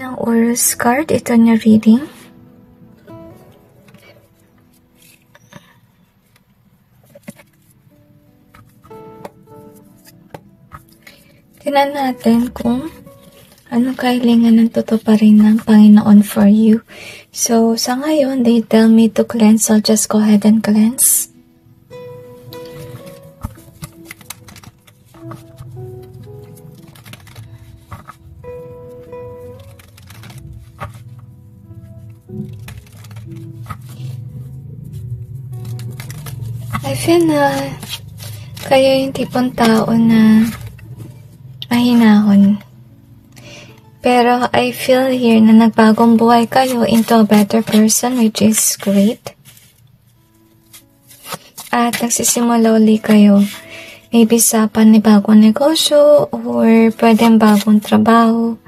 ng Urus card. Ito na reading. Tingnan natin kung anong kahilingan ng tutuparin ng Panginoon for you. So, sa ngayon, they tell me to cleanse. I'll just go ahead and cleanse. I feel na kayo yung tipong tao na mahinahon. Pero I feel here na nagbagong buhay kayo into a better person, which is great. At nagsisimula uli kayo maybe sa panibagong negosyo or pwedeng bagong trabaho.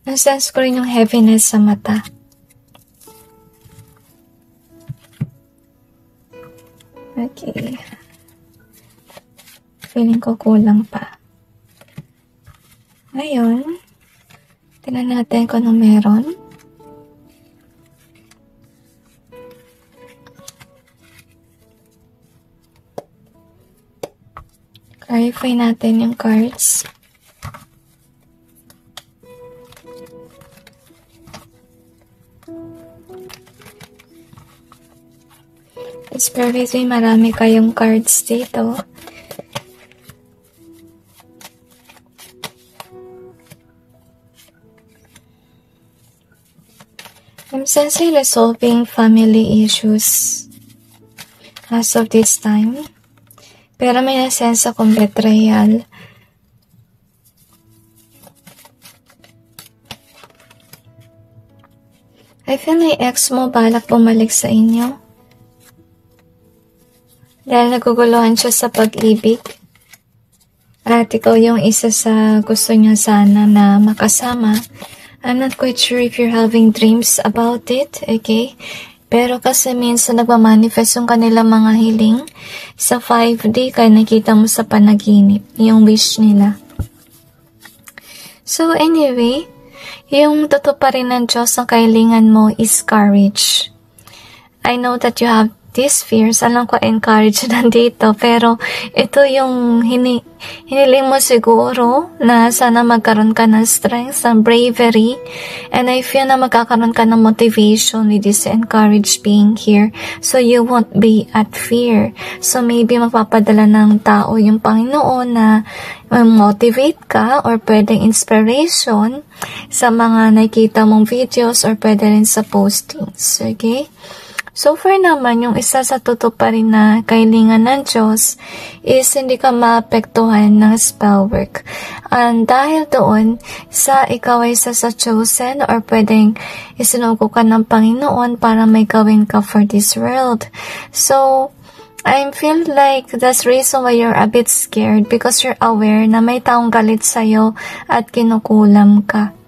Nasense ko rin yung heaviness sa mata. Okay. Feeling ko kulang pa. Ngayon, tingnan natin kung ano meron. Clarify natin yung cards. It's perfect. Marami kayong cards dito. I'm sensing resolving family issues as of this time. Pero may nasense akong betrayal. I feel na ex mo balak bumalik sa inyo. Dahil naguguluhan siya sa pag-ibig. At ikaw yung isa sa gusto niya sana na makasama. I'm not quite sure if you're having dreams about it, okay? Pero kasi minsan nagmamanifest yung kanilang mga hiling sa 5D kaya nakita mo sa panaginip, yung wish nila. So anyway, yung tutuparin ng Diyos ang kahilingan mo is courage. I know that you have these fears. Alam ko encourage nandito, pero ito yung hiniling mo siguro na sana magkaroon ka ng strength, ng bravery, and I feel na magkakaroon ka ng motivation with this encourage being here, so you won't be at fear. So maybe mapapadala ng tao yung Panginoon na motivate ka or pwedeng inspiration sa mga nakita mong videos or pwede rin sa postings, okay? So far naman, yung isa sa tutuparin na kahilingan ng Diyos is hindi ka maapektuhan ng spell work. And dahil doon, sa ikaw ay isa sa chosen or pwedeng isinugo ka ng Panginoon para may gawin ka for this world. So, I feel like that's the reason why you're a bit scared because you're aware na may taong galit sa'yo at kinukulam ka.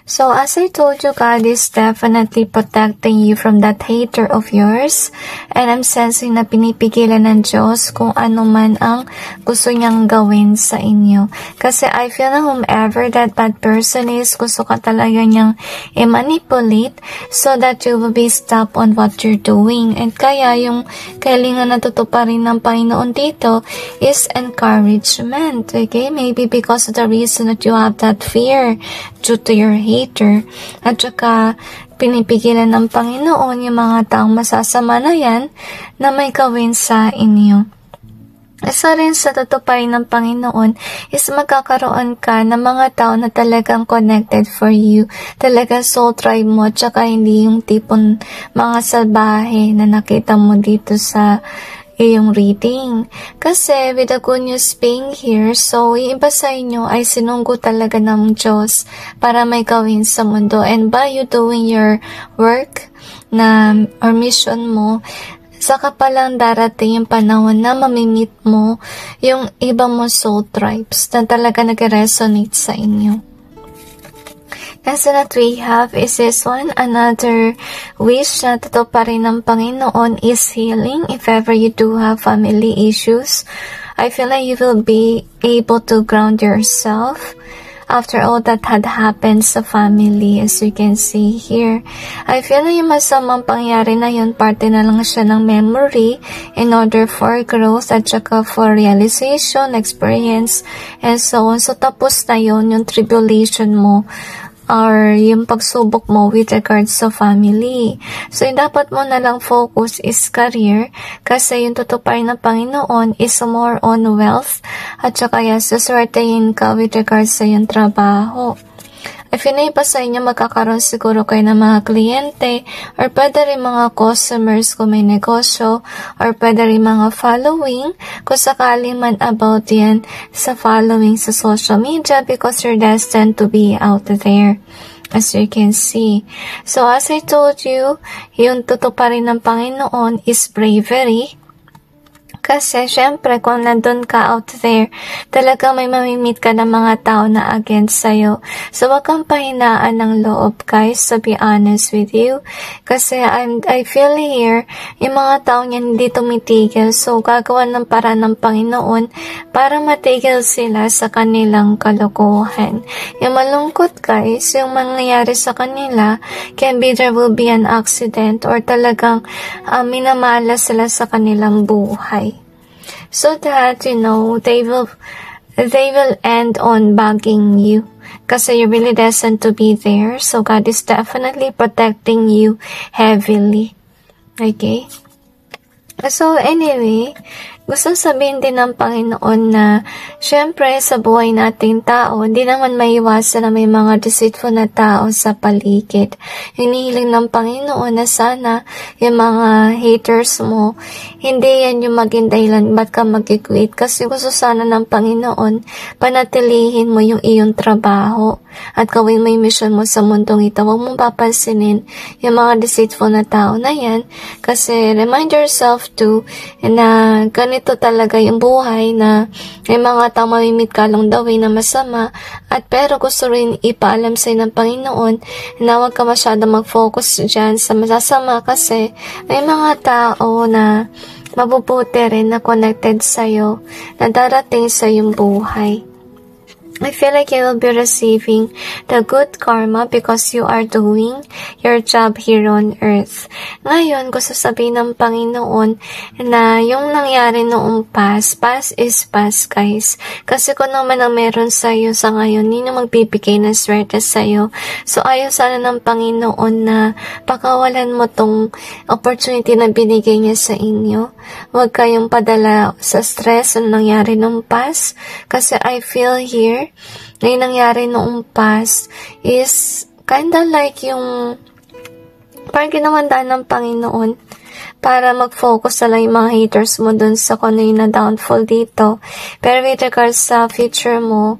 So, as I told you, God is definitely protecting you from that hater of yours. And I'm sensing na pinipigilan ng Diyos kung ano man ang gusto niyang gawin sa inyo. Kasi I feel na whomever that bad person is, gusto ka talaga niyang i-manipulate so that you will be stopped on what you're doing. And kaya yung kailangan na tutuparin ng Panginoon dito is encouragement. Okay? Maybe because of the reason that you have that fear due to your hater. At saka, pinipigilan ng Panginoon yung mga taong masasama na yan na may gawin sa inyo. Isa rin sa tutuparin ng Panginoon is magkakaroon ka ng mga tao na talagang connected for you. Talaga soul tribe mo, at saka hindi yung tipong mga salbahe na nakita mo dito sa iyong reading. Kasi with the good news being here, so yung iba sa inyo ay sinunggo talaga ng Diyos para may gawin sa mundo. And by you doing your work na or mission mo, saka palang darating yung panahon na mamimit mo yung iba mo soul tribes na talaga nag-resonate sa inyo. Kasi that we have is this one. Another wish na tutuparin ng Panginoon is healing. If ever you do have family issues, I feel like you will be able to ground yourself after all that had happened sa family, as you can see here. I feel na yung masamang pangyari na yun, parte na lang siya ng memory in order for growth at saka for realization, experience, and so on. So, tapos na yun, yung tribulation mo or yung pagsubok mo with regards sa family. So, yung dapat mo na lang focus is career kasi yung tutuparin ng Panginoon is more on wealth at saka suswertein ka with regards sa yung trabaho. If yun pa sa inyo, magkakaroon siguro kayo ng mga kliyente or pwede rin mga customers kung may negosyo or pwede rin mga following kung sakali man about yan sa following sa social media because you're destined to be out there, as you can see. So as I told you, yung tutuparin ng Panginoon is bravery. Kasi, syempre, kung nandun ka out there, talaga may mamimit ka ng mga tao na against sa'yo. So, wag kang pahinaan ng loob, guys, to be honest with you. Kasi, I feel here, yung mga tao niyan hindi tumitigil. So, gagawa ng paraan ng Panginoon para matigil sila sa kanilang kalokohan. Yung malungkot, guys, yung mangyayari sa kanila, can be there will be an accident or talagang minamala sila sa kanilang buhay. So that, you know, they will end on bugging you. Kasi you're really destined to be there. So God is definitely protecting you heavily. Okay? So anyway, gusto sabihin din ng Panginoon na syempre sa buhay nating tao, hindi naman maiwasan na may mga deceitful na tao sa paligid. Hinihiling ng Panginoon na sana yung mga haters mo, hindi yan yung maging dahilan ba't ka mag-quit. Kasi gusto sana ng Panginoon, panatilihin mo yung iyong trabaho at gawin mo yung mission mo sa mundong ito. Huwag mong papansinin yung mga deceitful na tao na yan. Kasi remind yourself too na ganito talaga yung buhay na may mga tao mamimit ka along the way na masama at pero gusto rin ipaalam sa'yo ng Panginoon na huwag ka masyado mag-focus dyan sa masasama kasi may mga tao na mabubuti rin na connected sa'yo na darating sa iyong buhay. I feel like you will be receiving the good karma because you are doing your job here on earth. Ngayon, gusto sabihin ng Panginoon na yung nangyari noong past is past, guys. Kasi kung naman ang meron sa'yo sa ngayon, yun yung magbibigay ng swerte sa'yo. So, ayaw sana ng Panginoon na pakawalan mo tong opportunity na binigay niya sa inyo. Huwag kayong padala sa stress na nangyari noong past. Kasi I feel here, na yung nangyari noong past is kinda like yung parang ginawandaan ng Panginoon para mag-focus na lang yung mga haters mo dun sa kung ano yung na-downfall dito. Pero with regards sa future mo,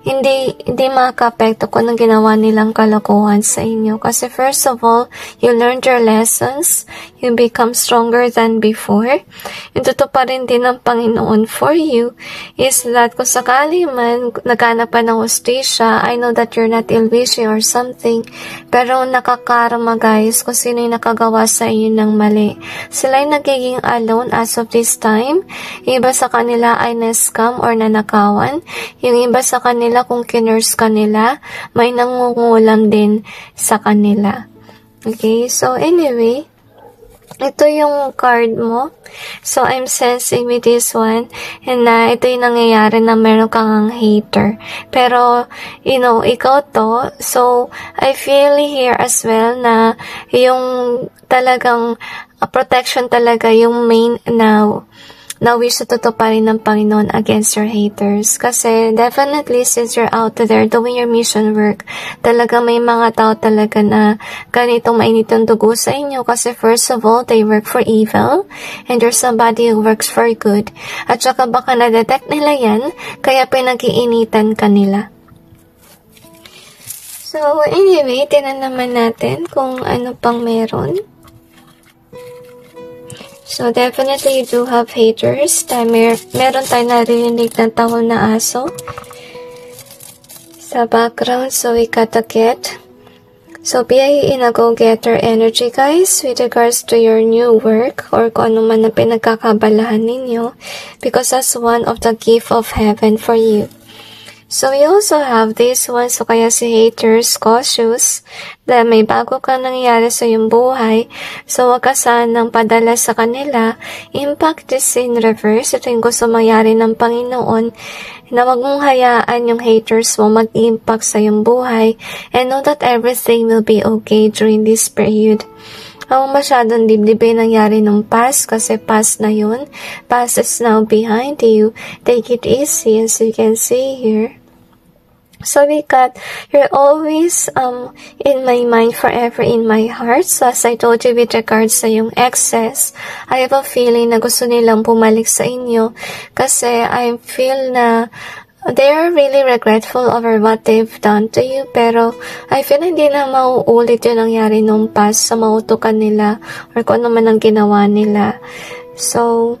hindi makaka-apekto kung anong ginawa nilang kalokohan sa inyo. Kasi first of all, you learned your lessons, you become stronger than before. Yung tutuparin din ng Panginoon for you is that kung sakali man naghanap pa ng hustisya, I know that you're not ill-wishing or something, pero nakakarma, guys, kung sino yung nakagawa sa inyo ng mali. Sila yung nagiging alone as of this time. Yung iba sa kanila ay na-scam or nanakawan. Yung iba sa kanila, kung kinurse kanila, may nangungulam din sa kanila. Okay, so anyway, ito yung card mo. So, I'm sensing with this one, and ito yung nangyayari na meron kang hater. Pero, you know, ikaw to, so, I feel here as well na yung talagang protection talaga yung main na wish na tutuparin ng Panginoon against your haters. Kasi definitely since you're out there doing your mission work, talaga may mga tao talaga na ganitong mainit ang dugo sa inyo. Kasi first of all, they work for evil and you're somebody who works for good. At saka baka na-detect nila yan, kaya pinag-iinitan kanila. So anyway, tinan naman natin kung ano pang meron. So, definitely you do have haters. Meron tayo narinig ng tahol na aso sa background. So, we gotta get So, be in a go-getter energy, guys, with regards to your new work or kung ano man na pinagkakabalahan ninyo, because that's one of the gift of heaven for you. So, we also have this one. So, kaya si haters cautious dahil may bago kang nangyayari sa iyong buhay. So, wag ka sanang padala sa kanila. Impact is in reverse. Ito yung gusto mangyari ng Panginoon na wag mong hayaan yung haters mo mag-impact sa iyong buhay. And know that everything will be okay during this period. Ang masyadong dibdibin nangyari nung past kasi past na yun. Past is now behind you. Take it easy as you can see here. So we got, you're always in my mind, forever in my heart. So as I told you with regards sa yung exes, I have a feeling na gusto nilang bumalik sa inyo kasi I feel na they are really regretful over what they've done to you, pero I feel hindi na mauulit yung nangyari nung past sa mautukan nila or kung ano man ang ginawa nila. So,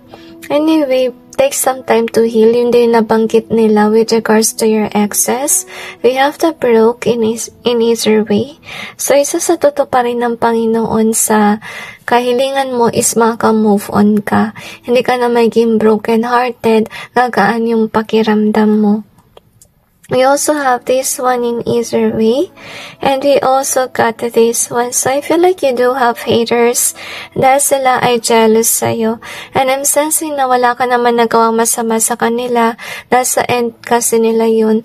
anyway, take some time to heal. Yun din nabanggit nila with regards to your exes. We have the broke in easier way. So, isa sa tutuparin ng Panginoon sa kahilingan mo is maka-move on ka. Hindi ka na maging broken-hearted, gagaan yung pakiramdam mo. We also have this one in easier way. And we also got this one. So I feel like you do have haters dahil sila ay jealous sa'yo. And I'm sensing na wala ka naman nagawang masama sa kanila. Nasa end kasi nila yun.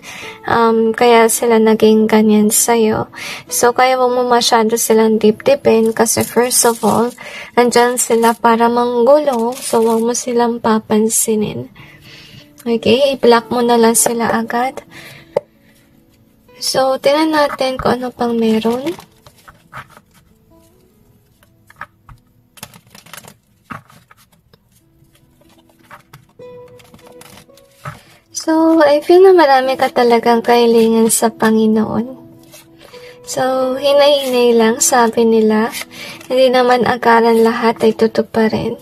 Kaya sila naging ganyan sa'yo. So kaya wag mo masyado silang dip-dipin kasi first of all, nandyan sila para manggulo. So wag mo silang papansinin. Okay, i-block mo na lang sila agad. So, tingnan natin kung ano pang meron. So, I feel na marami ka talagang kahilingan sa Panginoon. So, hinay-hinay lang, sabi nila. Hindi naman agaran lahat ay tutuparin.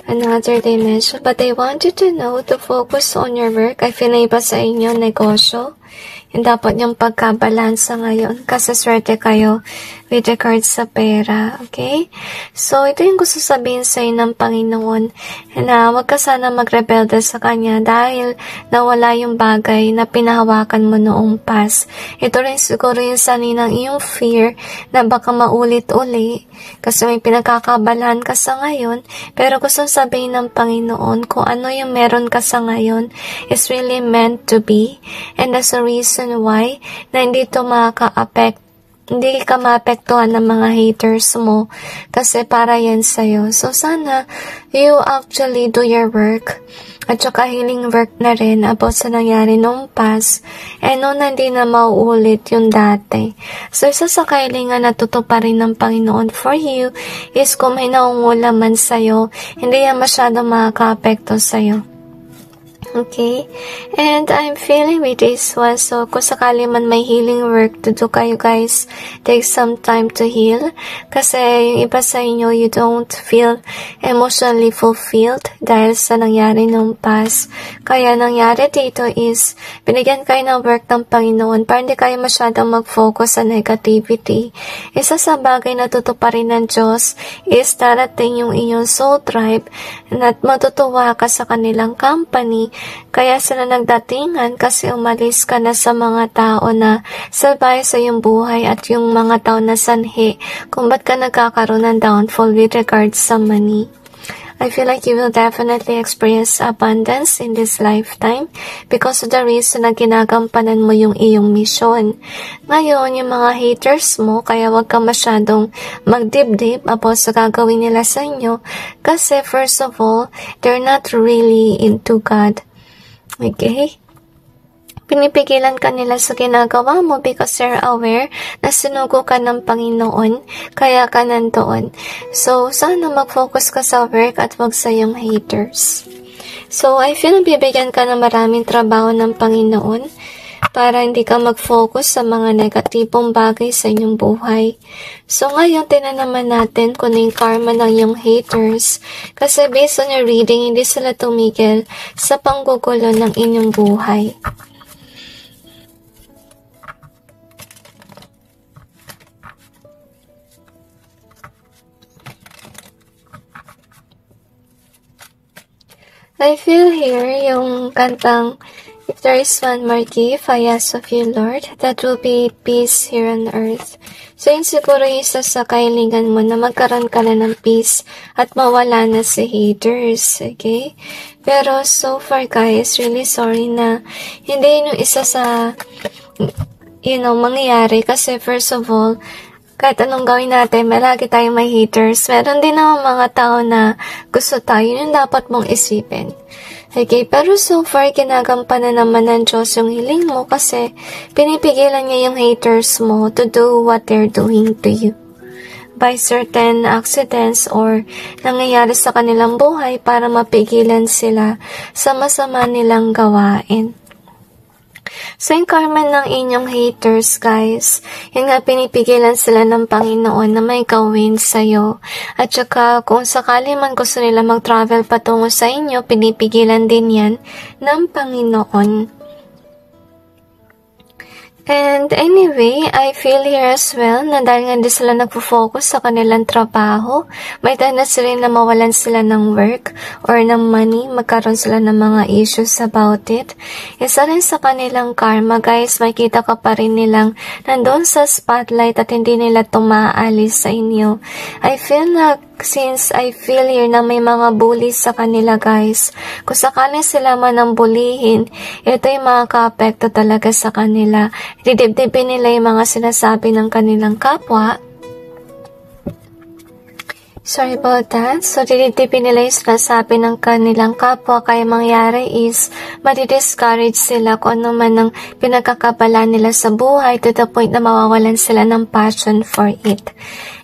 Another dimension. But I want you to know to focus on your work. I feel na iba sa inyo, negosyo. Yung dapat yung pagkabalansa ngayon kasi swerte kayo with regards sa pera, okay? So, ito yung gusto sabihin sa'yo ng Panginoon na huwag ka sana magrebelde sa Kanya dahil nawala yung bagay na pinahawakan mo noong past. Ito rin siguro yung saninang iyong fear na baka maulit-uli kasi may pinagkakabalahan ka sa ngayon, pero gusto sabihin ng Panginoon kung ano yung meron ka sa ngayon is really meant to be, and that's the reason why na hindi ito hindi ka maapektuhan ng mga haters mo kasi para yan sa'yo. So, sana you actually do your work at saka healing work na rin about sa nangyari nung past and no, hindi na mauulit yung dati. So, isa sa kahilingan na tutuparin ng Panginoon for you is kung may naungulaman sa'yo, hindi yan masyado makaka-apekto sa'yo. Okay? And I'm feeling with this one. So, kung sakali man may healing work to do kayo guys, take some time to heal. Kasi yung iba sa inyo, you don't feel emotionally fulfilled dahil sa nangyari nung past. Kaya nangyari dito is, binigyan kayo ng work ng Panginoon para hindi kayo masyadong mag-focus sa negativity. Isa sa bagay na tutuparin ng Diyos is darating yung inyong soul tribe na matutuwa ka sa kanilang company. Kaya sila nagdatingan kasi umalis ka na sa mga tao na sabay sa iyong buhay at yung mga tao na sanhi kung ba't ka nagkakaroon ng downfall with regards sa money. I feel like you will definitely experience abundance in this lifetime because of the reason na ginagampanan mo yung iyong mission. Ngayon, yung mga haters mo, kaya wag ka masyadong magdibdib about sa gagawin nila sa inyo kasi first of all, they're not really into God. Okay? Pinipigilan ka nila sa ginagawa mo because they're aware na sinugo ka ng Panginoon, kaya ka nandoon. So, sana mag-focus ka sa work at wag sa iyong haters. So, I feel bibigyan ka ng maraming trabaho ng Panginoon para hindi ka mag-focus sa mga negatibong bagay sa inyong buhay. So, ngayon, tinan naman natin kung yung karma ng iyong haters. Kasi based on your reading, hindi sila tumigil sa panggugulo ng inyong buhay. I feel here yung kantang, if there is one more gift I ask of you, Lord, that will be peace here on earth. So yun siguro yung isa sa kahilingan mo na magkaroon ka na ng peace at mawala na si haters, okay? Pero so far guys, really sorry na hindi yun yung isa sa, mangyayari kasi first of all, kahit anong gawin natin, malagi tayong may haters. Meron din naman mga tao na gusto tayo, yun yung dapat mong isipin. Okay, pero so far, ginagampanan naman ng Diyos yung hiling mo kasi pinipigilan niya yung haters mo to do what they're doing to you by certain accidents or nangyayari sa kanilang buhay para mapigilan sila sa masama nilang gawain. So, yung karma ng inyong haters, guys, yung nga pinipigilan sila ng Panginoon na may gawin sa'yo. At saka, kung sakali man gusto nila mag-travel patungo sa inyo, pinipigilan din yan ng Panginoon. And anyway, I feel here as well na dahil nga din sila nagpo-focus sa kanilang trabaho, may tendency rin na mawalan sila ng work or ng money, magkaroon sila ng mga issues about it. Isa rin sa kanilang karma, guys, makita ka pa rin nilang nandun sa spotlight at hindi nila tumaalis sa inyo. I feel na since I feel here na may mga bullies sa kanila, guys, kung sakaling sila man ang bulihin, ito yung makaka-apekto talaga sa kanila. Didibdibin nila yung mga sinasabi ng kanilang kapwa. Sorry about that. So, didibdibin nila yung sinasabi ng kanilang kapwa, kaya mangyari is, madi-discourage sila kung ano man ang pinagkakabala nila sa buhay to the point na mawawalan sila ng passion for it.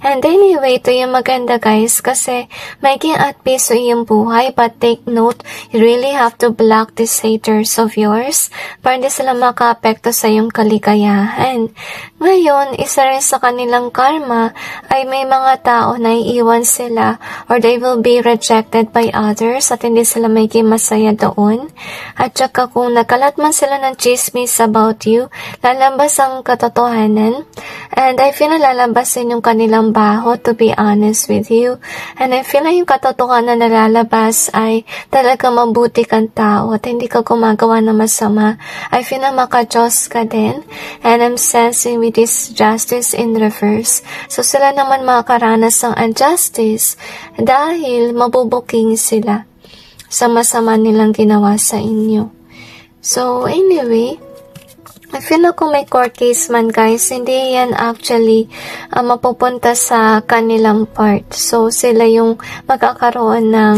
And anyway, ito yung maganda, guys, kasi maging at peace yung buhay, but take note, you really have to block these haters of yours para hindi sila maka-apekto sa iyong kaligayahan. Ngayon, isa rin sa kanilang karma ay may mga tao na iiwan sila or they will be rejected by others at hindi sila maging masaya doon. At saka kung nakalat man sila ng chismis about you, lalabas ang katotohanan. And I feel na lalabasin yung kanilang baho, to be honest with you. And I feel na yung katotohanan na lalabas ay talaga mabuti kang tao at hindi ka gumagawa na masama. I feel na maka-Diyos ka din. And I'm sensing with this justice in reverse. So sila naman makakaranas ng injustice dahil mabubuking sila sa masama nilang ginawa sa inyo. So anyway, I feel na kung may court case man, guys, hindi yan actually mapupunta sa kanilang part. So, sila yung magkakaroon ng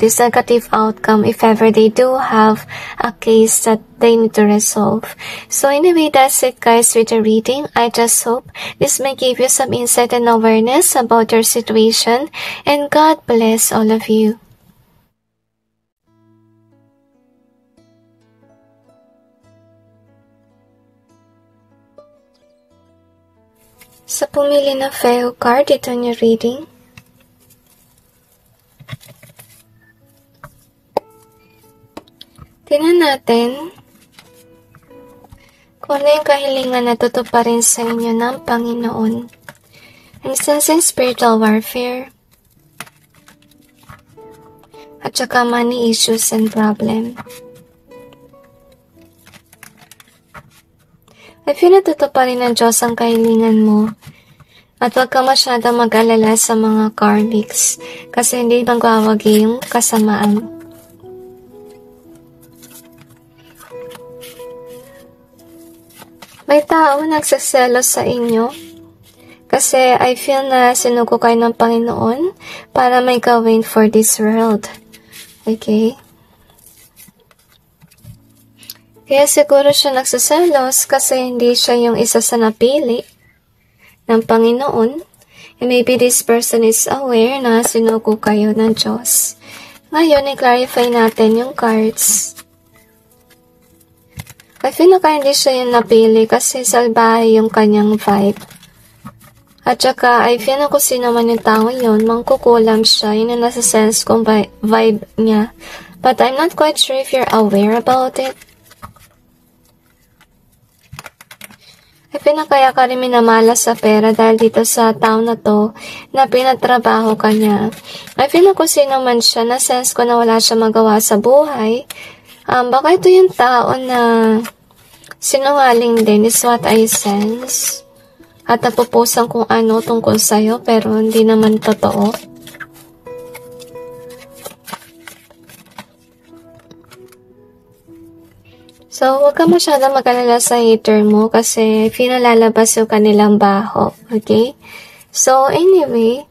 this negative outcome if ever they do have a case that they need to resolve. So, anyway, that's it, guys, with the reading. I just hope this may give you some insight and awareness about your situation. And God bless all of you. Sa pumili ng Feo card, ito yung reading. Tingnan natin kung ano yung kahilingan na tutuparin sa inyo ng Panginoon. I'm sensing spiritual warfare at saka money issues and problem. I feel na tutuparin ng Diyos ang kahilingan mo. At huwag ka masyadong mag-alala sa mga karmics kasi hindi magwawagi yung kasamaan. May tao nagsaselos sa inyo kasi I feel na sinuko kayo ng Panginoon para may gawin for this world. Okay? Kaya siguro siya nagsaselos kasi hindi siya yung isa sa napili ng Panginoon. And maybe this person is aware na sinuko kayo ng Diyos. Ngayon, i-clarify natin yung cards. I feel na kaya hindi siya yung napili kasi salbahe yung kanyang vibe. At saka, I feel na kung sino man yung tao yun, mangkukulam siya. Yun yung nasa sense kong vibe niya. But I'm not quite sure if you're aware about it. Kaya ka rin minamalas sa pera dahil dito sa tao na to na pinatrabaho ka niya. I feel na kung sino man siya, na sense ko na wala siya magawa sa buhay. Baka ito yung tao na sinungaling din is what I sense. At napupusan kung ano tungkol sa'yo pero hindi naman totoo. So, huwag ka masyadong mag-alala sa hater mo kasi pinalalabas yung kanilang baho. Okay? So, anyway,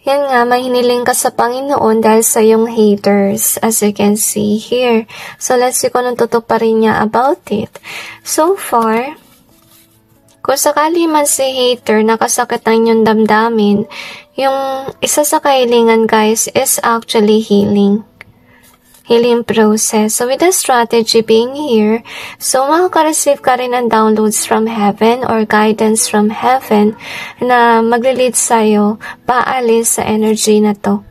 yan nga, may hiniling ka sa Panginoon dahil sa yung haters, as you can see here. So, let's see kung anong tutuparin niya about it. So far, kung sakali man si hater nakasakit ng inyong damdamin, yung isa sa kahilingan guys is actually healing process. So with the strategy being here, so makaka-receive ka rin ng downloads from heaven or guidance from heaven na maglilid sa'yo paalis sa energy na to.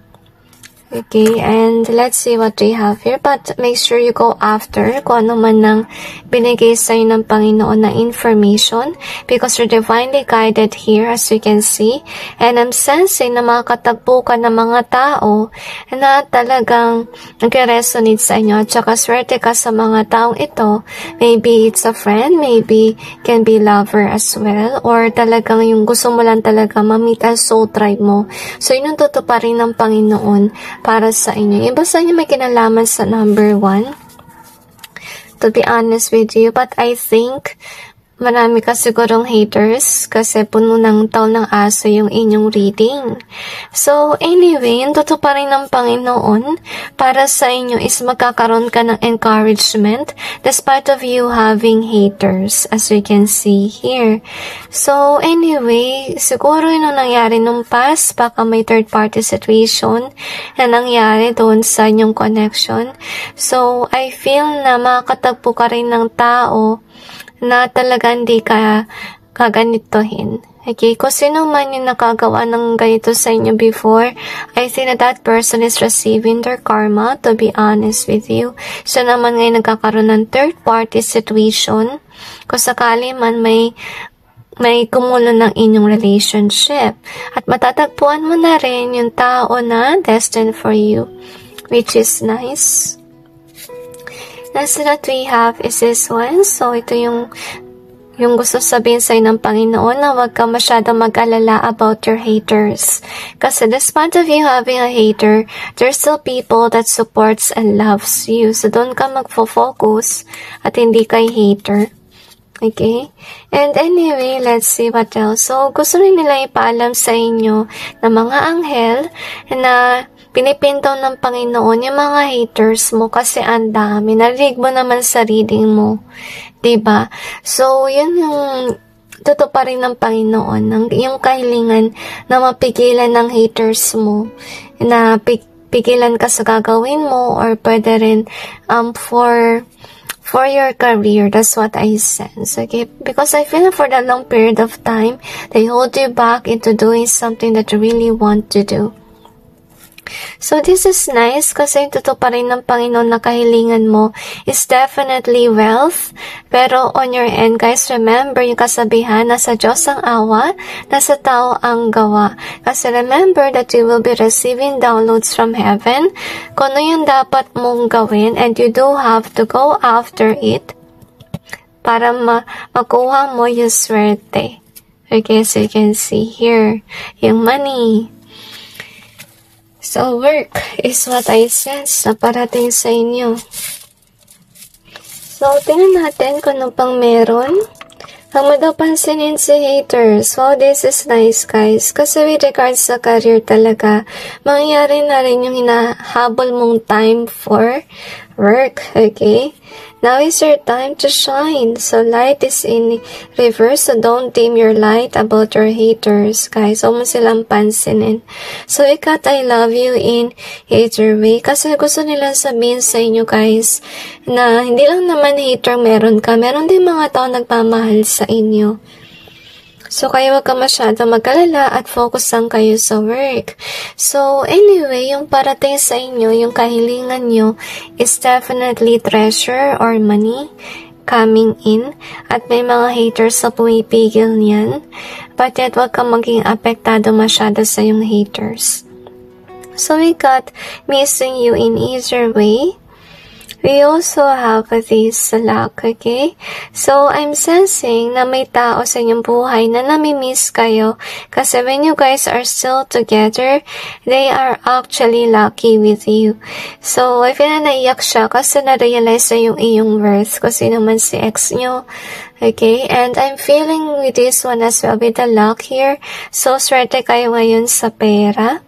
Okay, and let's see what we have here. But make sure you go after kung ano man nang binigay sa'yo ng Panginoon na information because you're divinely guided here as we can see. And I'm sensing na makakatagpo ka ng mga tao na talagang nag-resonate sa inyo. At saka swerte ka sa mga taong ito. Maybe it's a friend, maybe can be lover as well. Or talagang yung gusto mo lang talaga mamit ang soul tribe mo. So yun yung tutuparin ng Panginoon para sa inyo. Iba sa inyo may kinalaman sa number 1. To be honest with you, but I think marami ka sigurong haters kasi puno ng taon ng aso yung inyong reading. So, anyway, yung totoo pa rin ng Panginoon para sa inyo is magkakaroon ka ng encouragement despite of you having haters, as we can see here. So, anyway, siguro yun ang nangyari nung past, baka may third party situation na nangyari doon sa inyong connection. So, I feel na makakatagpo ka rin ng tao na talaga hindi ka kaganitohin. Okay, kung sino man yung nakagawa ng ganito sa inyo before, I think that person is receiving their karma, to be honest with you. So naman ngayon nagkakaroon ng third party situation, kung sakali man may kumulo ng inyong relationship. At matatagpuan mo na rin yung tao na destined for you, which is nice. Next that we have is this one. So, ito yung gusto sabihin sa'yo ng Panginoon na huwag ka masyadong mag-alala about your haters. Kasi despite of you having a hater, there's still people that supports and loves you. So, doon ka magfo-focus at hindi kay hater. Okay? And anyway, let's see what else. So, gusto rin nila ipaalam sa inyo na mga anghel na pinipintaw ng Panginoon yung mga haters mo kasi ang dami. Narinig mo naman sa reading mo. Diba? So, yun yung totoo pa rin ng Panginoon. Yung kahilingan na mapigilan ng haters mo. Na pigilan ka sa gagawin mo or pwede rin for your career. That's what I sense. Okay? Because I feel for the long period of time, they hold you back into doing something that you really want to do. So, this is nice kasi yung totoo pa rin ng Panginoon na kahilingan mo is definitely wealth. Pero on your end, guys, remember yung kasabihan na sa Diyos ang awa, nasa tao ang gawa. Kasi remember that you will be receiving downloads from heaven. Kung ano yung dapat mong gawin and you do have to go after it para makuha mo yung swerte. Okay, so you can see here, yung money. So, work is what I sense na parating sa inyo. So, tingnan natin kung ano pang meron. Huwag mo daw pansinin si haters. Wow, this is nice, guys. Kasi with regards sa career talaga, mangyayari na rin yung hinahabol mong time for work, okay? Now is your time to shine. So, light is in reverse. So, don't dim your light about your haters, guys. Huwag mo silang pansinin. So, ikat I love you in hater way. Kasi gusto nilang sabihin sa inyo, guys, na hindi lang naman hater meron ka. Meron din mga tao nagmamahal sa inyo. So, kaya wag ka masyado mag-alala at focus lang kayo sa work. So, anyway, yung parating sa inyo, yung kahilingan nyo is definitely treasure or money. coming in at may mga haters na pumipigil niyan. But yet, wag kang maging apektado masyado sa yung haters. So we got missing you in easier way. We also have this luck, okay? So, I'm sensing na may tao sa inyong buhay na nami-miss kayo kasi when you guys are still together, they are actually lucky with you. So, I feel na naiyak siya kasi na-realize na yung iyong worth kasi naman si ex nyo. Okay? And I'm feeling with this one as well with the luck here. So, swerte kayo ngayon sa pera.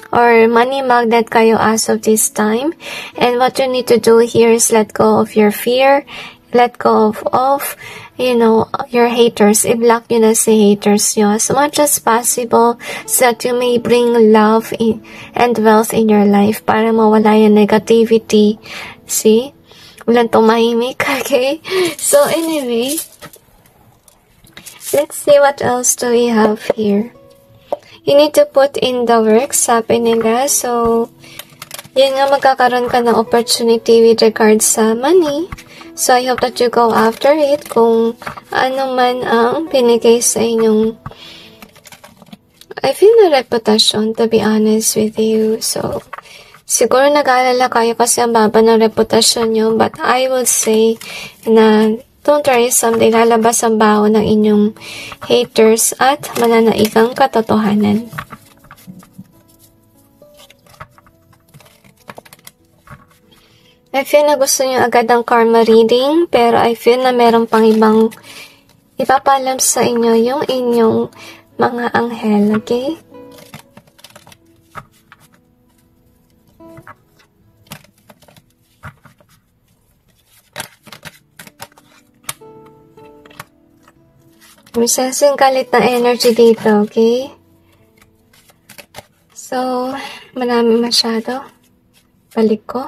Or money magnet kayo as of this time. And what you need to do here is let go of your fear, let go of your haters. I-block nyo na si haters nyo as much as possible so that you may bring love and wealth in your life para mawala yung negativity. See? Walang tumahimik, okay? So anyway, let's see what else do we have here. You need to put in the work, sabi nila. So, yun nga, magkakaroon ka ng opportunity with regards sa money. So, I hope that you go after it kung ano man ang binigay sa inyong I feel na reputasyon, to be honest with you. So, siguro nag-aalala kayo kasi ang baba ng reputasyon nyo. But I would say na don't worry, someday lalabas ang baho ng inyong haters at mananaikang katotohanan. I feel na gusto nyo agad ang karma reading, pero I feel na meron pang ibang ipapalam sa inyo yung inyong mga anghel, okay? May sensing galit na energy dito, okay? So, marami masyado. Balik ko.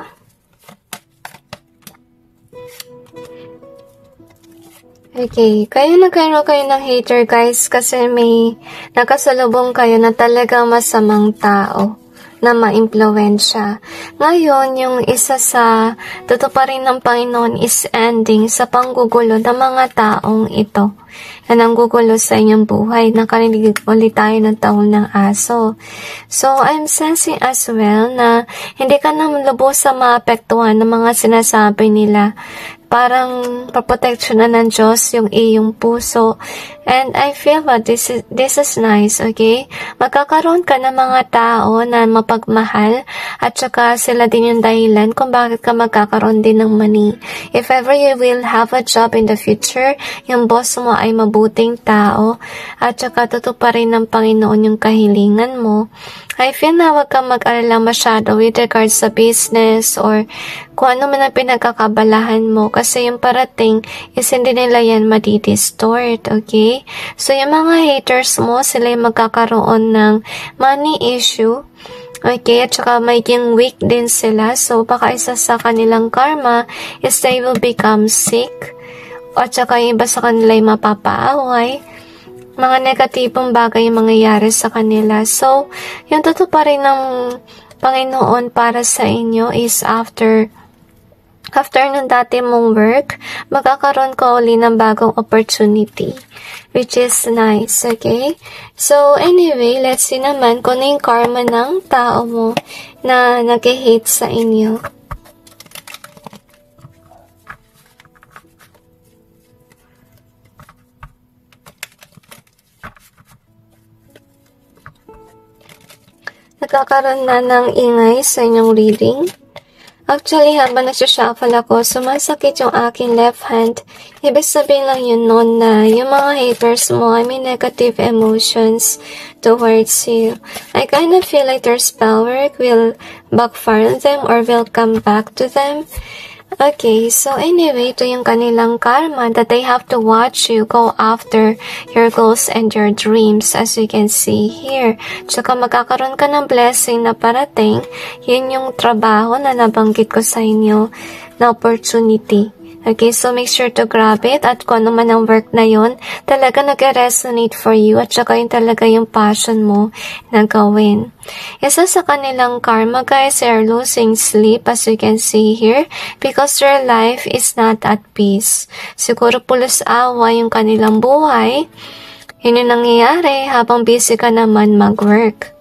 Okay, kayo nagkaroon kayo ng hater guys kasi may nakasalubong kayo na talagang masamang tao na ma-impluwensya. Ngayon, yung isa sa tutuparin ng Panginoon is ending sa panggugulo ng mga taong ito na nanggugulo sa inyong buhay. Nakarinig ulit tayo ng taon ng aso. So, I'm sensing as well na hindi ka na lubos sa maapektuhan ng mga sinasabi nila. Parang paproteksyonan ng Diyos yung iyong puso. And I feel that this is nice, okay? Magkakaroon ka ng mga tao na mapagmahal at saka sila din yung dahilan kung bakit ka magkakaroon din ng money. If ever you will have a job in the future, yung boss mo ay mabuting tao at saka tutuparin ng Panginoon yung kahilingan mo. I feel na wag kang mag-alala masyado with regards sa business or kung ano man ang pinagkakabalahan mo kasi yung parating is hindi nila yan madi-distort, okay? So, yung mga haters mo, sila yung magkakaroon ng money issue, okay? At saka maging weak din sila. So, baka isa sa kanilang karma is they will become sick. At saka yung iba sa kanila yung mapapaaway. Mga negatibong bagay yung mangyayari sa kanila. So, yung tutuparin ng Panginoon para sa inyo is after ng dati mong work, magkakaroon ka uli ng bagong opportunity, which is nice, okay? So, anyway, let's see naman kung ano yung karma ng tao mo na nag-hate sa inyo. Nagkakaroon na ng ingay sa inyong reading. Actually, habang nagsashuffle ako, sumasakit yung aking left hand. Ibig sabihin lang yun nun na yung mga haters mo, I mean negative emotions towards you. I kind of feel like their spell work will backfire on them or will come back to them. Okay, so anyway, ito yung kanilang karma that they have to watch you go after your goals and your dreams as you can see here. Tsaka magkakaroon ka ng blessing na parating. Yun yung trabaho na nabanggit ko sa inyo na opportunity. Okay, so make sure to grab it at kung ano man ang work na yun, talaga nag-resonate for you at saka yun talaga yung passion mo na gawin. Isa sa kanilang karma, guys, they are losing sleep as you can see here because their life is not at peace. Siguro pulos awa yung kanilang buhay. Yun yung nangyayari habang busy ka naman mag-work.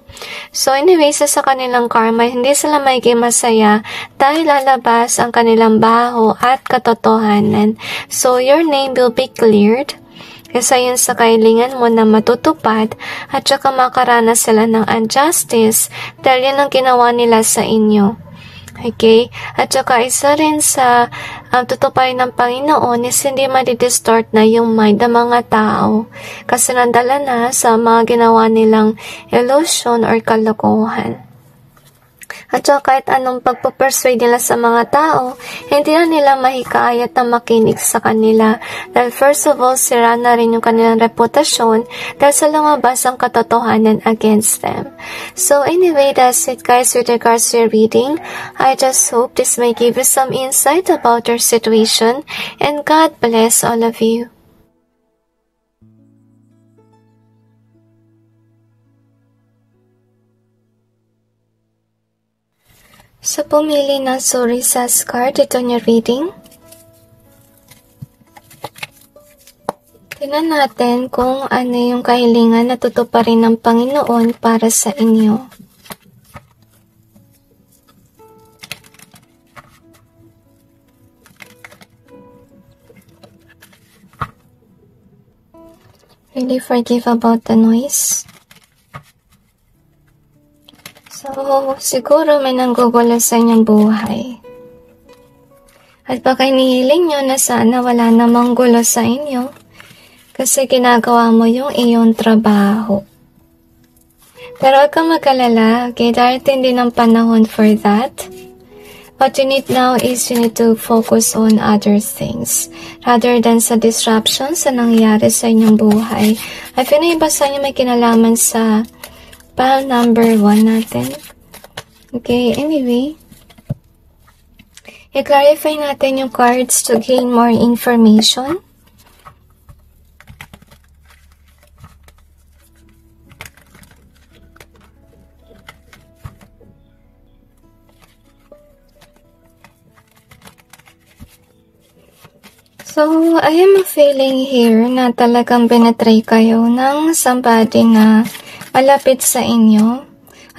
So anyway, sa kanilang karma, hindi sila magiging masaya dahil lalabas ang kanilang baho at katotohanan. So your name will be cleared. Kasi yun sa kahilingan mo na matutupad at saka makaranas sila ng injustice dahil yan ang ginawa nila sa inyo. Okay? At saka isa rin sa tutuparin ng Panginoon is hindi madidistort na yung mind ng mga tao kasi nandala na sa mga ginawa nilang illusion or kalokohan. At saka kahit anong pagpapersuade nila sa mga tao, hindi na nila mahikayat na makinig sa kanila. Dahil first of all, sira na rin yung kanilang reputasyon dahil sa lumabas ang katotohanan against them. So anyway, that's it guys with regards to your reading. I just hope this may give you some insight about your situation and God bless all of you. So, pumili ng Surisas card ito yung reading. Tingnan natin kung ano yung kahilingan na tutuparin ng Panginoon para sa inyo. Really forgive about the noise. So, siguro may nanggugulo sa inyong buhay. At baka inihiling nyo na sana wala namang gulo sa inyo kasi ginagawa mo yung iyong trabaho. Pero huwag kang mag-alala, okay? Darating din ang panahon for that. What you need now is you need to focus on other things rather than sa disruptions na nangyayari sa inyong buhay. At pinahibasa nyo may kinalaman sa pile number 1 natin. Okay, anyway. I-clarify natin yung cards to gain more information. So, I am feeling here na talagang binetray kayo ng somebody na malapit sa inyo.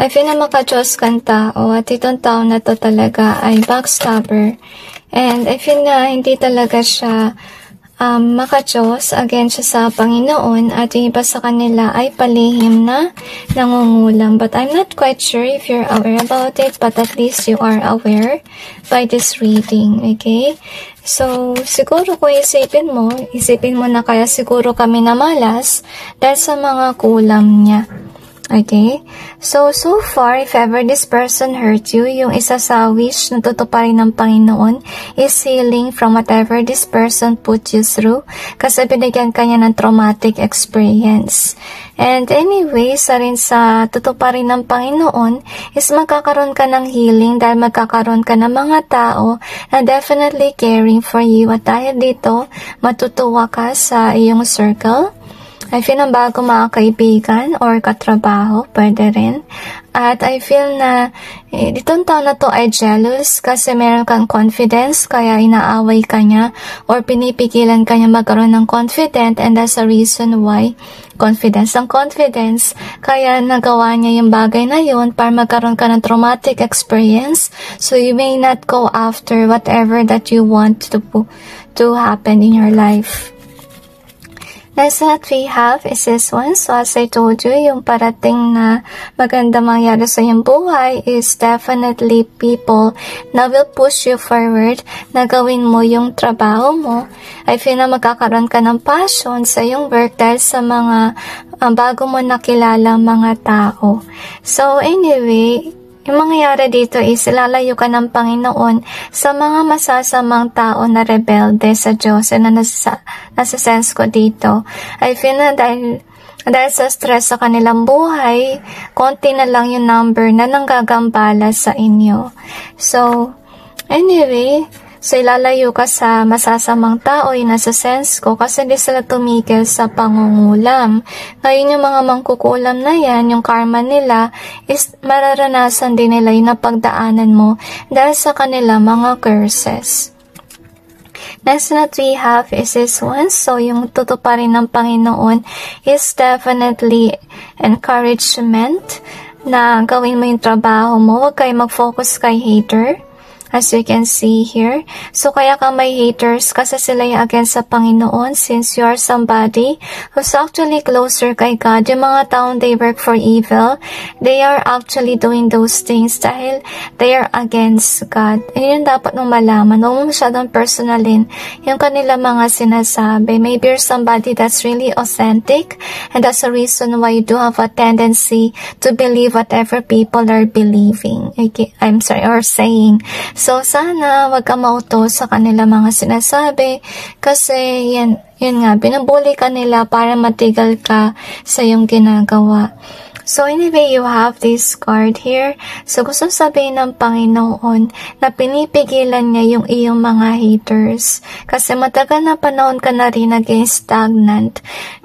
I feel na maka-Diyos kang tao at itong tao na to talaga ay backstabber. And I feel na hindi talaga siya maka-Diyos, again siya sa Panginoon at yung iba sa kanila ay palihim na nangungulam. But I'm not quite sure if you're aware about it, but at least you are aware by this reading, okay? So, siguro kung isipin mo na kaya siguro kami na malas dahil sa mga kulam niya. Okay? So far, if ever this person hurt you, yung isa sa wish na tutuparin ng Panginoon is healing from whatever this person put you through kasi binigyan kanya ng traumatic experience. And anyway, rin sa tutuparin ng Panginoon is magkakaroon ka ng healing dahil magkakaroon ka ng mga tao na definitely caring for you at dahil dito, matutuwa ka sa iyong circle. I feel na bago mga kaibigan or katrabaho, pwede rin. At I feel na ditong taon na to ay jealous kasi meron kang confidence kaya inaaway ka niya or pinipigilan ka niya magkaroon ng confident and that's a reason why confidence kaya nagawa niya yung bagay na yun para magkaroon ka ng traumatic experience so you may not go after whatever that you want to happen in your life. Next that we have is this one. So as I told you, yung parating na maganda mangyari sa iyong buhay is definitely people na will push you forward na gawin mo yung trabaho mo. I feel na magkakaroon ka ng passion sa iyong work dahil sa mga bago mo nakilala mga tao. So anyway, yung mangyayari dito is ilalayo ka ng Panginoon sa mga masasamang tao na rebelde sa Diyos na nasa sense ko dito. I feel na dahil sa stress sa kanilang buhay, konti na lang yung number na nanggagambala sa inyo. So, anyway, So, ilalayo ka sa masasamang tao, yung nasa sense ko, kasi hindi sila tumigil sa pangungulam. Ngayon, yung mga mangkukulam na yan, yung karma nila, is mararanasan din nila yung napagdaanan mo dahil sa kanila mga curses. Next that we have is this one. So, yung tutuparin ng Panginoon is definitely encouragement na gawin mo yung trabaho mo. Huwag kayo mag-focus kay hater. As you can see here. So, kaya ka may haters kasi sila yung against sa Panginoon since you are somebody who's actually closer kay God. Yung mga taong they work for evil, they are actually doing those things dahil they are against God. Yun yung dapat mong malaman. Huwag mo masyadong personalin yung kanila mga sinasabi. Maybe you're somebody that's really authentic and that's the reason why you do have a tendency to believe whatever people are believing. Okay, or saying. So, sana wag ka mautos sa kanila mga sinasabi kasi yun nga, binubuli ka nila para matigal ka sa iyong ginagawa. So, anyway, you have this card here. So, gusto sabihin ng Panginoon na pinipigilan niya yung iyong mga haters. Kasi matagal na panahon ka na rin naging stagnant.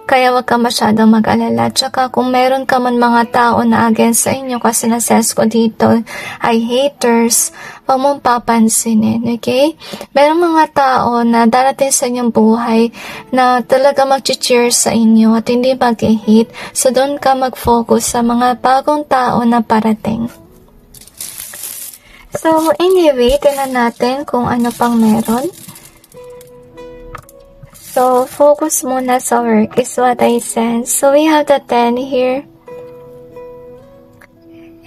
Kaya wag ka masyadong mag-alala. Tsaka kung meron ka man mga tao na against sa inyo, kasi nases ko dito ay haters, wag mong papansinin, okay? Meron mga tao na darating sa inyong buhay na talaga mag-cheer sa inyo at hindi mag-hate. So, doon ka mag-focus sa mga bagong tao na parating. So, anyway, tingnan natin kung ano pang meron. So, focus muna sa work is what I sense. So, we have the 10 here.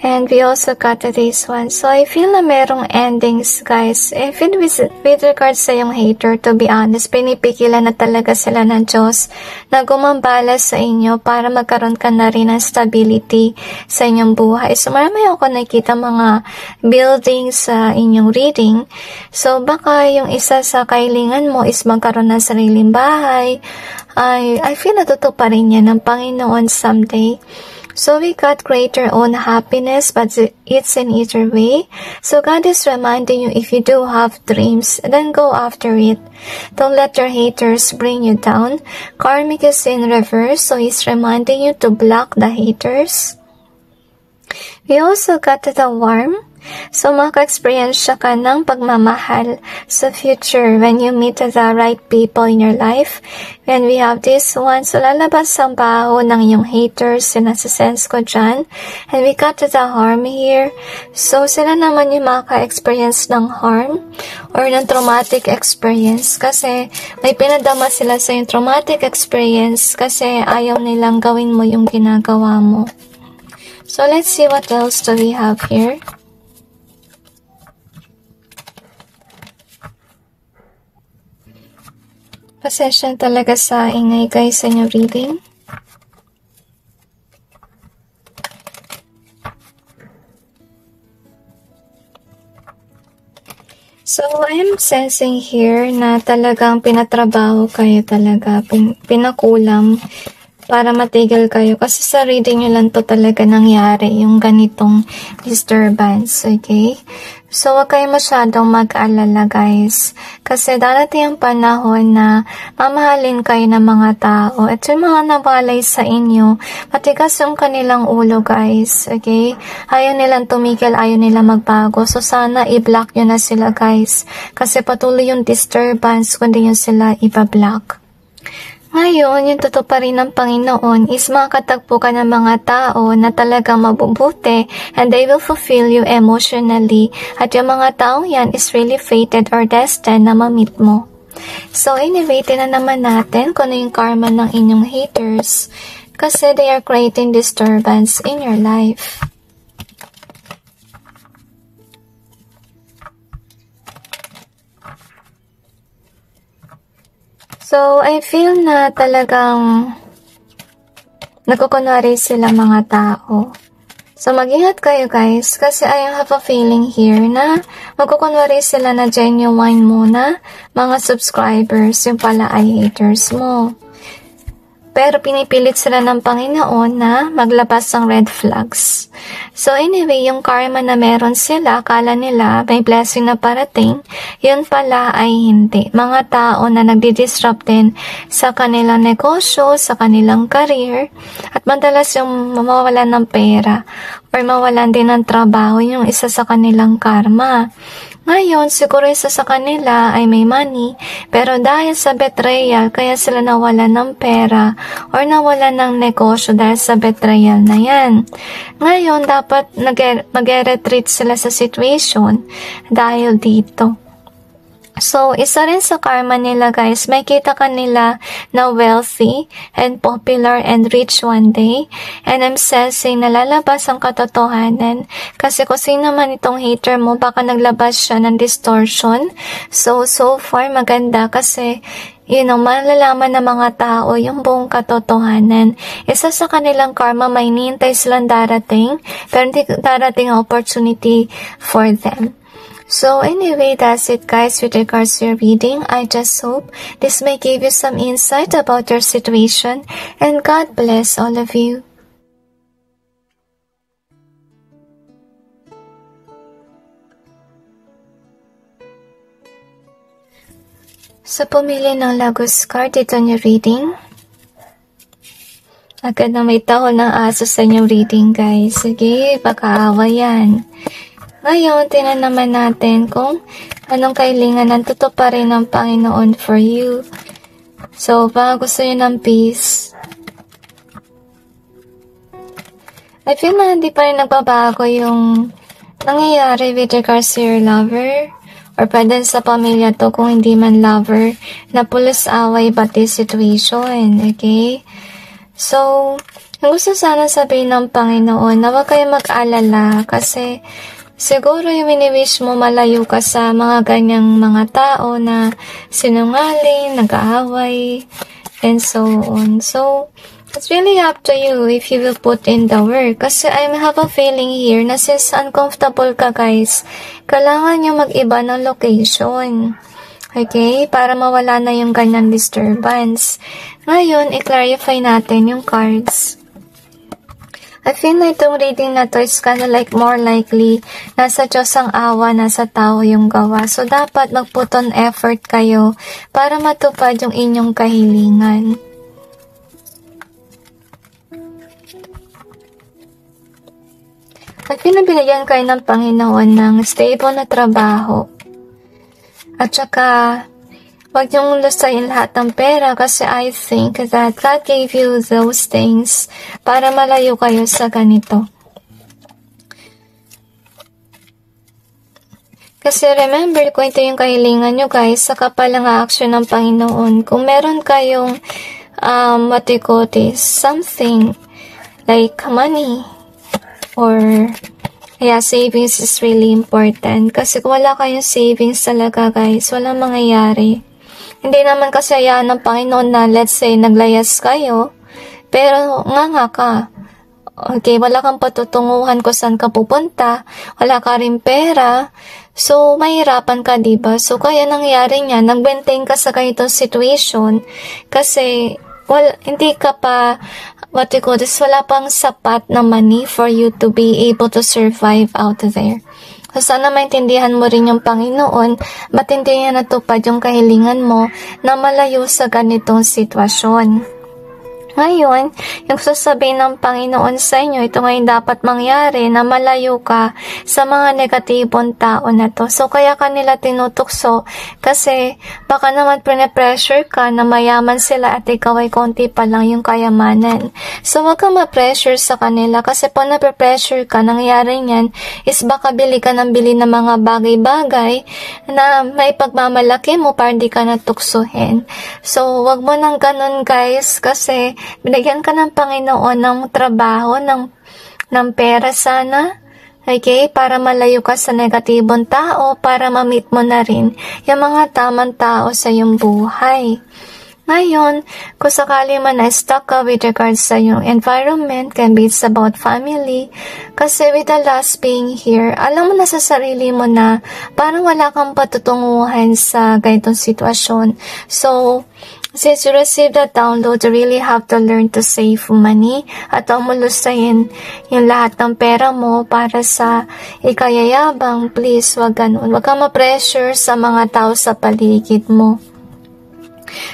And we also got to this one. So, I feel na merong endings, guys. If it with regards sa yung hater, to be honest, pinipigilan na talaga sila ng Diyos na gumambala sa inyo para magkaroon ka na rin ng stability sa inyong buhay. So, marami ako nakikita mga buildings sa inyong reading. So, baka yung isa sa kailangan mo is magkaroon ng sariling bahay. I feel natutuparin yan ng Panginoon someday. So, we got greater own happiness, but it's in either way. So, God is reminding you, if you do have dreams, then go after it. Don't let your haters bring you down. Karmic is in reverse, so He's reminding you to block the haters. We also got the warm. So, maka-experience ka ng pagmamahal sa future when you meet the right people in your life. When we have this one, so lalabas ang baho ng iyong haters, sinasisense ko dyan. And we got the harm here. So, sila naman yung maka-experience ng harm or ng traumatic experience kasi may pinadama sila sa yung traumatic experience kasi ayaw nilang gawin mo yung ginagawa mo. So, let's see what else do we have here. Pasensya talaga sa ingay guys sa inyong reading. So, I'm sensing here na talagang pinatrabaho kayo talaga, pinakulam para matigil kayo. Kasi sa reading nyo lang to talaga nangyari, yung ganitong disturbance, okay? So, huwag kayo masyadong mag-alala, guys. Kasi darating ang panahon na mamahalin kayo ng mga tao. At yung mga nabalay sa inyo, matigas yung kanilang ulo, guys. Okay? Ayaw nilang tumigil, ayaw nilang magbago. So, sana i-block nyo na sila, guys. Kasi patuloy yung disturbance kundi nyo sila i-block. Ngayon, yung tutuparin ng Panginoon is makakatagpo ka ng mga tao na talagang mabubuti and they will fulfill you emotionally. At yung mga taong yan is really fated or destined na ma-meet mo. So, anyway, tinan naman natin kung ano yung karma ng inyong haters kasi they are creating disturbance in your life. So, I feel na talagang nagkukunwari sila mga tao. So, mag-ingat kayo guys kasi I have a feeling here na magkukunwari sila na genuine muna mga subscribers, yung pala ay haters mo. Pero pinipilit sila ng Panginoon na maglabas ng red flags. So anyway, yung karma na meron sila, akala nila may blessing na parating, yun pala ay hindi. Mga tao na nagdi-disrupt din sa kanilang negosyo, sa kanilang career, at madalas yung mawawalan ng pera or mawalan din ng trabaho, yung isa sa kanilang karma. Ngayon, siguro isa sa kanila ay may money, pero dahil sa betrayal, kaya sila nawalan ng pera or nawalan ng negosyo dahil sa betrayal na yan. Ngayon, dapat mag-retreat sila sa situation dahil dito. So, isa rin sa karma nila guys, may kita kanila na wealthy and popular and rich one day. And I'm sensing na lalabas ang katotohanan. Kasi kung sino man itong hater mo, baka naglabas siya ng distortion. So far maganda kasi malalaman ng mga tao yung buong katotohanan. Isa sa kanilang karma, may hinihintay silang darating, pero hindi darating ang opportunity for them. So anyway, that's it guys with regards to your reading. I just hope this may give you some insight about your situation, and God bless all of you. So pumili ng Lagos card dito yung reading. Agad na may tahol ng aso sa inyong reading guys. Sige, baka-awa yan. Ngayon, tingnan naman natin kung anong kailangan ng tutuparin ng Panginoon for you. So, baka gusto nyo ng peace. I feel na hindi pa rin nagbabago yung nangyayari with regards to your lover. Or pwede sa pamilya to kung hindi man lover na pulos away bati situation. Okay? So, ang gusto sana sabihin ng Panginoon na huwag kayo mag-alala kasi siguro yung mini-wish mo malayo ka sa mga ganyang mga tao na sinungaling, nag-aaway, and so on. So, it's really up to you if you will put in the work. Kasi I have a feeling here na since uncomfortable ka guys, kailangan nyo mag-iba ng location. Okay? Para mawala na yung ganyang disturbance. Ngayon, i-clarify natin yung cards. I feel na itong reading na to is kind of like more likely nasa Diyos ang awa, nasa tao yung gawa. So, dapat mag-put on effort kayo para matupad yung inyong kahilingan. I feel na binigyan kayo ng Panginoon ng stable na trabaho. At saka, wag niyong lusayin lahat ng pera kasi I think that God gave you those things para malayo kayo sa ganito. Kasi remember, kung ito yung kahilingan nyo guys, saka palang action ng Panginoon. Kung meron kayong something like money or savings is really important. Kasi kung wala kayong savings talaga guys, walang mangyayari. Hindi naman kasi hayaan ng Panginoon na let's say naglayas kayo, pero nga ka. Okay, wala kang patutunguhan kung saan ka pupunta, wala ka rin pera, so mahirapan ka diba? So kaya nangyari niya, nag-maintain ka sa ganitong situation kasi hindi ka pa, wala pang sapat na money for you to be able to survive out there. So, sana maintindihan mo rin yung Panginoon, matindihan na tupad yung kahilingan mo na malayo sa ganitong sitwasyon. Ngayon, yung sasabihin ng Panginoon sa inyo, ito ngayon dapat mangyari na malayo ka sa mga negatibong tao na to. So, kaya kanila tinutukso kasi baka naman pressure ka na mayaman sila at ikaw ay konti pa lang yung kayamanan. So, wag kang ma-pressure sa kanila kasi pag na-pressure ka, nangyari niyan is baka bili ka ng mga bagay-bagay na may pagmamalaki mo para di ka natuksuhin. So, wag mo nang ganun guys kasi binigyan ka ng Panginoon ng trabaho, ng pera sana, okay, para malayo ka sa negatibong tao, para ma-meet mo na rin yung mga tamang tao sa iyong buhay. Ngayon, kung sakali man na-stuck ka with regards sa yung environment, can be it's about family, kasi with the last being here, alam mo na sa sarili mo na parang wala kang patutunguhan sa ganitong sitwasyon. So, Since you received that download, you really have to learn to save money at umulusayin yung lahat ng pera mo para sa ikayayabang. Please, wag ganun. Wag kang ma-pressure sa mga tao sa paligid mo.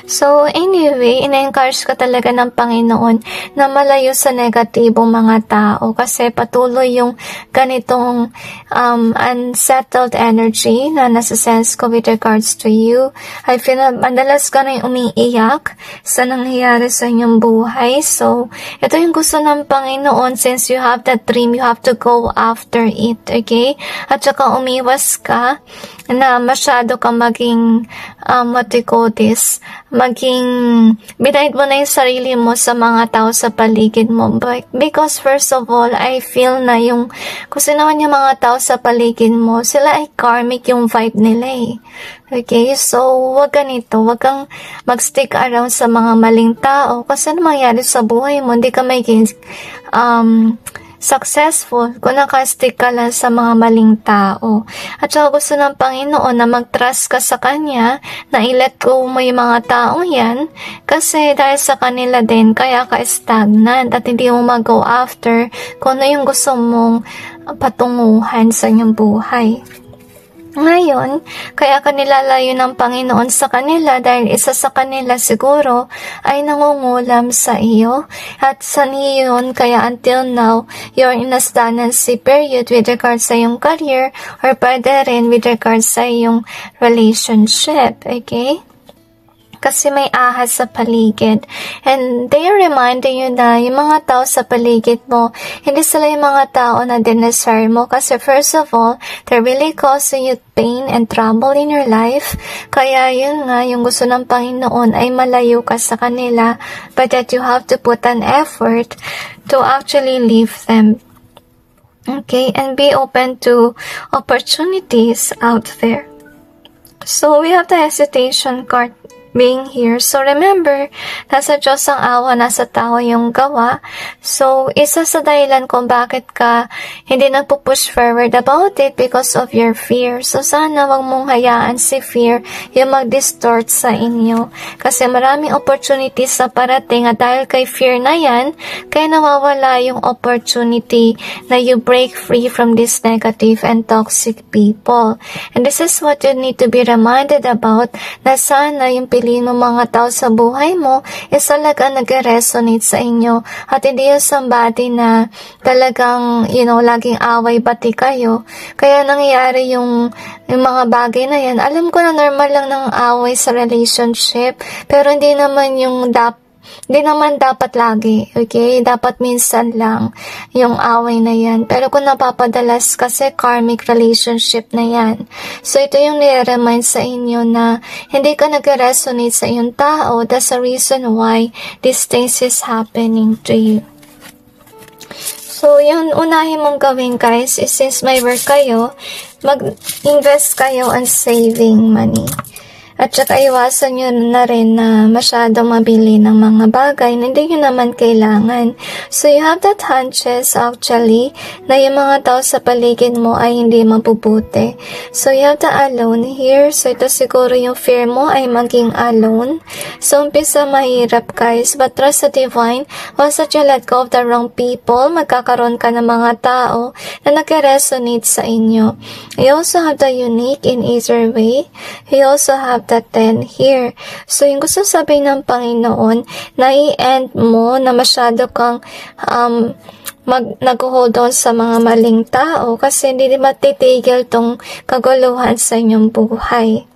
So, anyway, ina-encourage ka talaga ng Panginoon na malayo sa negatibong mga tao kasi patuloy yung ganitong unsettled energy na nasa-sense ko with regards to you. I feel na madalas ka na umiiyak sa nangyayari sa inyong buhay. So, ito yung gusto ng Panginoon. Since you have that dream, you have to go after it, okay? At saka umiwas ka na masyado ka maging, what do you call this, binayad mo na yung sarili mo sa mga tao sa paligid mo. But because first of all, I feel na yung, kasi naman yung mga tao sa paligid mo, sila ay karmic yung vibe nila eh. Okay, so wag ganito, wag kang mag-stick around sa mga maling tao kasi ano mangyari sa buhay mo, hindi ka maging successful kung nakastick ka lang sa mga maling tao. At saka gusto ng Panginoon na mag-trust ka sa Kanya, na i-let go mo yung mga taong yan, kasi dahil sa kanila din, kaya ka stagnant at hindi mo mag-go after kung ano yung gusto mong patunguhan sa inyong buhay. Ngayon, kaya kanilalayo ng Panginoon sa kanila dahil isa sa kanila siguro ay nangungulam sa iyo. At sa niyon, kaya until now, you're in a stagnancy period with regards sa iyong career or pwede rin with regards sa iyong relationship. Okay? Kasi may ahas sa paligid. And they are reminding you na yung mga tao sa paligid mo, hindi sila yung mga tao na dinasire mo. Kasi first of all, they're really causing you pain and trouble in your life. Kaya yun nga, yung gusto ng Panginoon ay malayo ka sa kanila, but that you have to put an effort to actually leave them. Okay? And be open to opportunities out there. So, we have the hesitation card being here. So, remember, nasa Diyos ang awa, nasa tao yung gawa. So, isa sa dahilan kung bakit ka hindi nagpo-push forward about it because of your fear. So, sana wag mong hayaan si fear yung mag-distort sa inyo. Kasi maraming opportunities sa parating at dahil kay fear na yan, kaya nawawala yung opportunity na you break free from this negative and toxic people. And this is what you need to be reminded about, na sana yung piliin mo mga tao sa buhay mo is talaga nag-resonate sa inyo at hindi yung somebody na talagang, laging away-bati kayo. Kaya nangyayari yung mga bagay na yan. Alam ko na normal lang ng away sa relationship, pero hindi naman dapat lagi, okay? Dapat minsan lang yung away na yan. Pero kung napapadalas kasi karmic relationship na yan. So, ito yung nire-remind sa inyo na hindi ka nag-resonate sa iyong tao. That's the reason why these things is happening to you. So, yung unahin mong gawin guys is since may work kayo, mag-invest kayo on saving money. At saka iwasan nyo na rin na masyadong mabili ng mga bagay na hindi nyo naman kailangan. So, you have that hunches actually na yung mga tao sa paligid mo ay hindi mabubuti. So, you have the alone here. So, ito siguro yung fear mo ay maging alone. So, umpisa mahirap guys. But trust the divine. Once that you let go of the wrong people, magkakaroon ka ng mga tao na nag-resonate sa inyo. You also have the unique in either way. You also have the 10 here. So, yung gusto sabihin ng Panginoon, na i-end mo na masyado kang nag-hold on sa mga maling tao kasi hindi matitigil tong kaguluhan sa inyong buhay.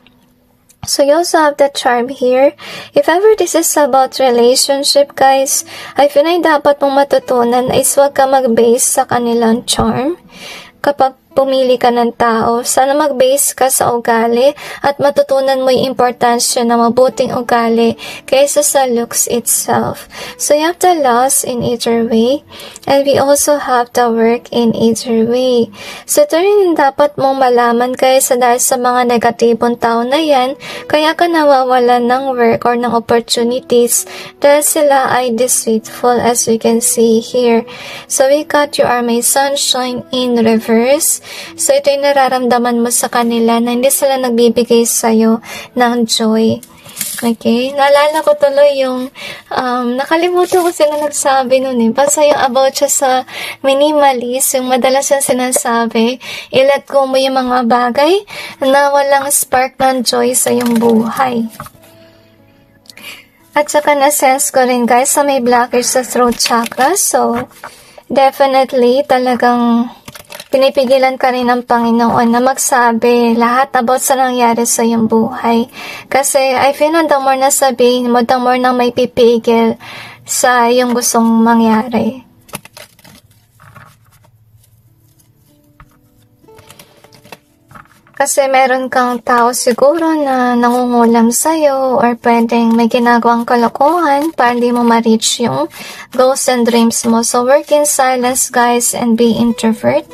So, you also have the charm here. If ever this is about relationship, guys, I feel na dapat mong matutunan is huwag ka mag-base sa kanilang charm. Kapag pumili ka ng tao, sana mag-base ka sa ugali at matutunan mo yung importansya ng mabuting ugali kaysa sa looks itself. So, you have the loss in either way, and we also have the work in either way. So, ito rin dapat mong malaman kaysa dahil sa mga negatibong tao na yan, kaya ka nawawalan ng work or ng opportunities dahil sila ay deceitful as we can see here. So, we got you are my sunshine in reverse. So, ito yung nararamdaman mo sa kanila na hindi sila nagbibigay sa'yo ng joy. Okay? Naalala ko tuloy yung, nakalimutan ko sila nagsabi nun eh. Basta yung about siya sa minimalist, yung madalas yung sinasabi, i-let go mo yung mga bagay na walang spark ng joy sa yung buhay. At saka na-sense ko rin guys sa may blockage sa throat chakra. So, definitely talagang pinipigilan ka rin ng Panginoon na magsabi lahat about sa nangyari sa iyong buhay. Kasi I feel na the more na sabihin mo, the more na may pipigil sa iyong gustong mangyari. Kasi meron kang tao siguro na nangungulam sa'yo or pwedeng may ginagawang kalokohan para hindi mo ma-reach yung goals and dreams mo. So, work in silence, guys, and be introvert.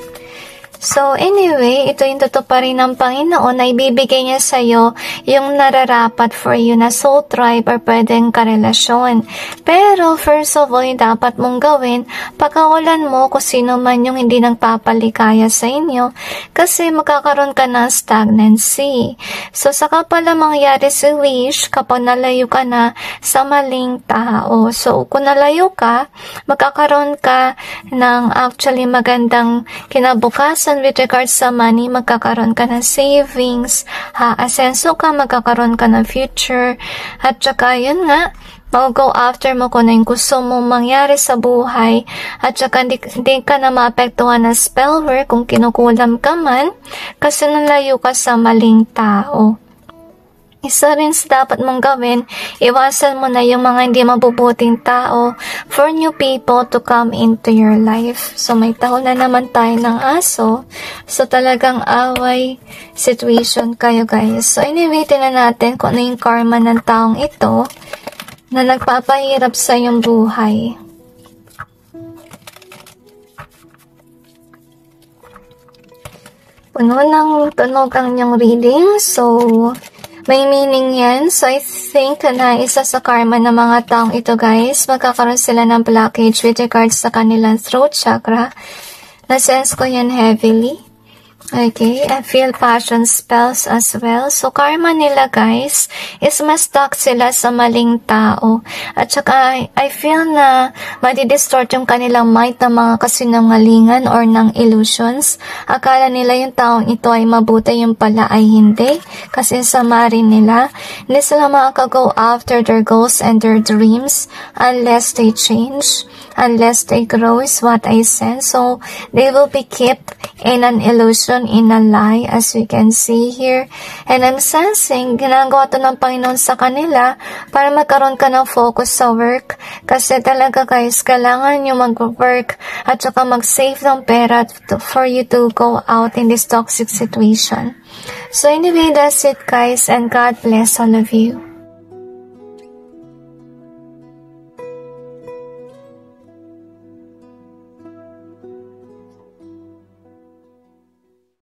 So, anyway, ito yung tutuparin ng Panginoon na ibibigay niya sa'yo yung nararapat for you na soul tribe or pwedeng karelasyon. Pero, first of all, yung dapat mong gawin, pagkawalan mo kung sino man yung hindi nagpapaligaya sa inyo kasi magkakaroon ka ng stagnancy. So, saka pala mangyari si wish kapag nalayo ka na sa maling tao. So, kung nalayo ka, magkakaroon ka ng actually magandang kinabukasan with regards sa money, magkakaroon ka ng savings, asenso ka, magkakaroon ka ng future, at saka yun nga, mag-go after mo kung ano yung gusto mong mangyari sa buhay, at saka hindi ka na maapektuhan ng spell work kung kinukulam ka man, kasi nalayo ka sa maling tao. Isa rin sa dapat mong gawin, iwasan mo na yung mga hindi mabubuting tao for new people to come into your life. So, may tahon na naman tayo ng aso. So, talagang away situation kayo, guys. So, anyway, tingnan natin kung ano yung karma ng taong ito na nagpapahirap sa iyong buhay. Puno ng tunog ang inyong reading. So, may meaning yan. So, I think na isa sa karma ng mga taong ito, guys, magkakaroon sila ng blockage with regards sa kanilang throat chakra. Na-sense ko yan heavily. Okay, I feel passion spells as well. So, karma nila, guys, is mas stuck sila sa maling tao. At saka, I feel na madidistort yung kanilang mind ng mga kasinungalingan or ng illusions. Akala nila yung taong ito ay mabuti, yung pala ay hindi. Kasi sama rin nila. Hindi sila makaka-go after their goals and their dreams unless they change, unless they grow is what I sense. So, they will be kept in an illusion, in a lie, as we can see here. And I'm sensing, ginagawa to ng Panginoon sa kanila para magkaroon ka ng focus sa work. Kasi talaga guys, kailangan nyo mag-work at saka mag-save ng pera for you to go out in this toxic situation. So anyway, that's it guys, and God bless all of you.